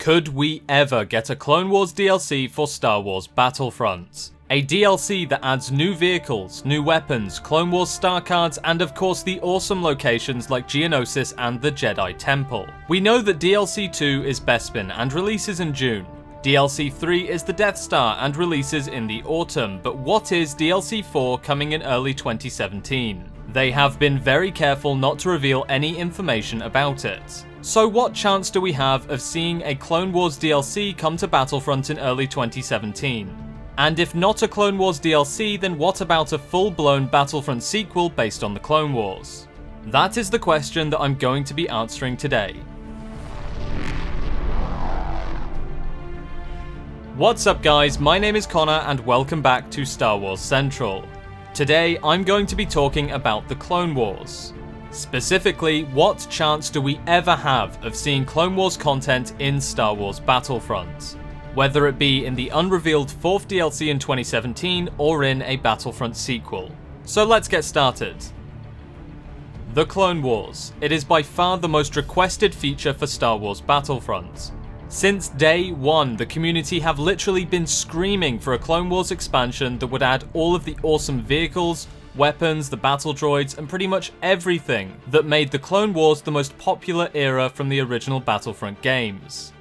Could we ever get a Clone Wars DLC for Star Wars Battlefront? A DLC that adds new vehicles, new weapons, Clone Wars star cards, and of course the awesome locations like Geonosis and the Jedi Temple. We know that DLC 2 is Bespin and releases in June. DLC 3 is the Death Star and releases in the autumn, but what is DLC 4 coming in early 2017? They have been very careful not to reveal any information about it. So what chance do we have of seeing a Clone Wars DLC come to Battlefront in early 2017? And if not a Clone Wars DLC, then what about a full-blown Battlefront sequel based on the Clone Wars? That is the question that I'm going to be answering today. What's up guys, my name is Connor and welcome back to Star Wars Central. Today I'm going to be talking about the Clone Wars. Specifically, what chance do we ever have of seeing Clone Wars content in Star Wars Battlefront? Whether it be in the unrevealed 4th DLC in 2017 or in a Battlefront sequel. So let's get started. The Clone Wars. It is by far the most requested feature for Star Wars Battlefront. Since day one, the community have literally been screaming for a Clone Wars expansion that would add all of the awesome vehicles, weapons, the battle droids, and pretty much everything that made the Clone Wars the most popular era from the original Battlefront games.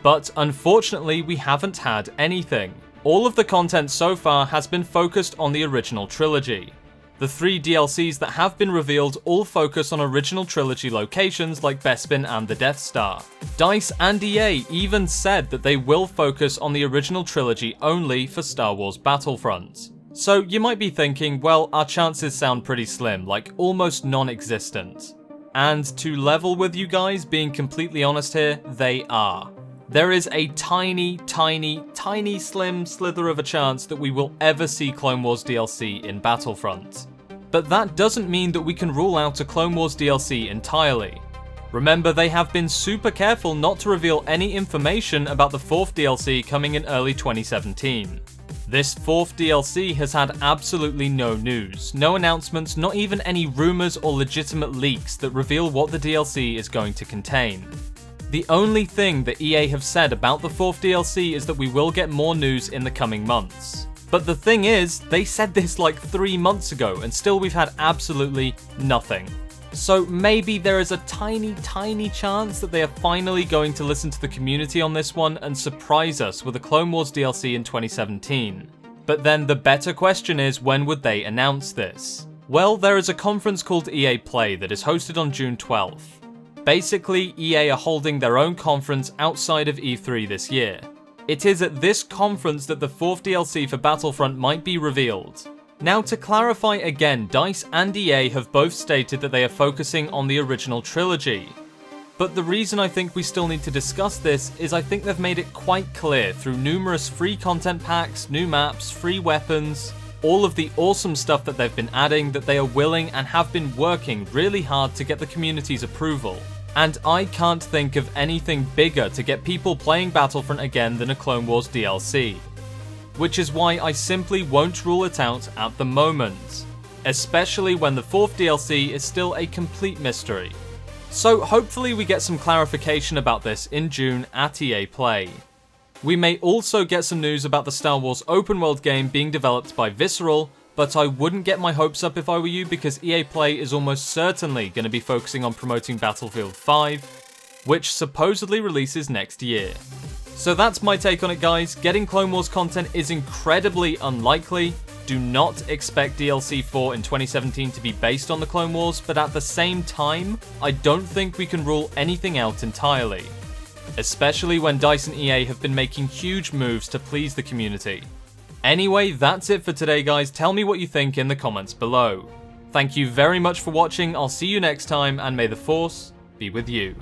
But unfortunately, we haven't had anything. All of the content so far has been focused on the original trilogy. The 3 DLCs that have been revealed all focus on original trilogy locations like Bespin and the Death Star. DICE and EA even said that they will focus on the original trilogy only for Star Wars Battlefront. So you might be thinking, well, our chances sound pretty slim, like almost non-existent. And to level with you guys, being completely honest here, they are. There is a tiny slim slither of a chance that we will ever see Clone Wars DLC in Battlefront. But that doesn't mean that we can rule out a Clone Wars DLC entirely. Remember, they have been super careful not to reveal any information about the 4th DLC coming in early 2017. This 4th DLC has had absolutely no news, no announcements, not even any rumours or legitimate leaks that reveal what the DLC is going to contain. The only thing that EA have said about the 4th DLC is that we will get more news in the coming months. But the thing is, they said this like 3 months ago and still we've had absolutely nothing. So maybe there is a tiny chance that they are finally going to listen to the community on this one and surprise us with a Clone Wars DLC in 2017. But then the better question is, when would they announce this? Well, there is a conference called EA Play that is hosted on June 12th. Basically, EA are holding their own conference outside of E3 this year. It is at this conference that the 4th DLC for Battlefront might be revealed. Now to clarify again, DICE and EA have both stated that they are focusing on the original trilogy. But the reason I think we still need to discuss this is I think they've made it quite clear through numerous free content packs, new maps, free weapons, all of the awesome stuff that they've been adding, that they are willing and have been working really hard to get the community's approval. And I can't think of anything bigger to get people playing Battlefront again than a Clone Wars DLC. Which is why I simply won't rule it out at the moment. Especially when the 4th DLC is still a complete mystery. So hopefully we get some clarification about this in June at EA Play. We may also get some news about the Star Wars open world game being developed by Visceral, but I wouldn't get my hopes up if I were you because EA Play is almost certainly going to be focusing on promoting Battlefield 5, which supposedly releases next year. So that's my take on it guys. Getting Clone Wars content is incredibly unlikely. Do not expect DLC 4 in 2017 to be based on the Clone Wars, but at the same time, I don't think we can rule anything out entirely. Especially when DICE and EA have been making huge moves to please the community. Anyway, that's it for today guys, tell me what you think in the comments below. Thank you very much for watching, I'll see you next time, and may the Force be with you.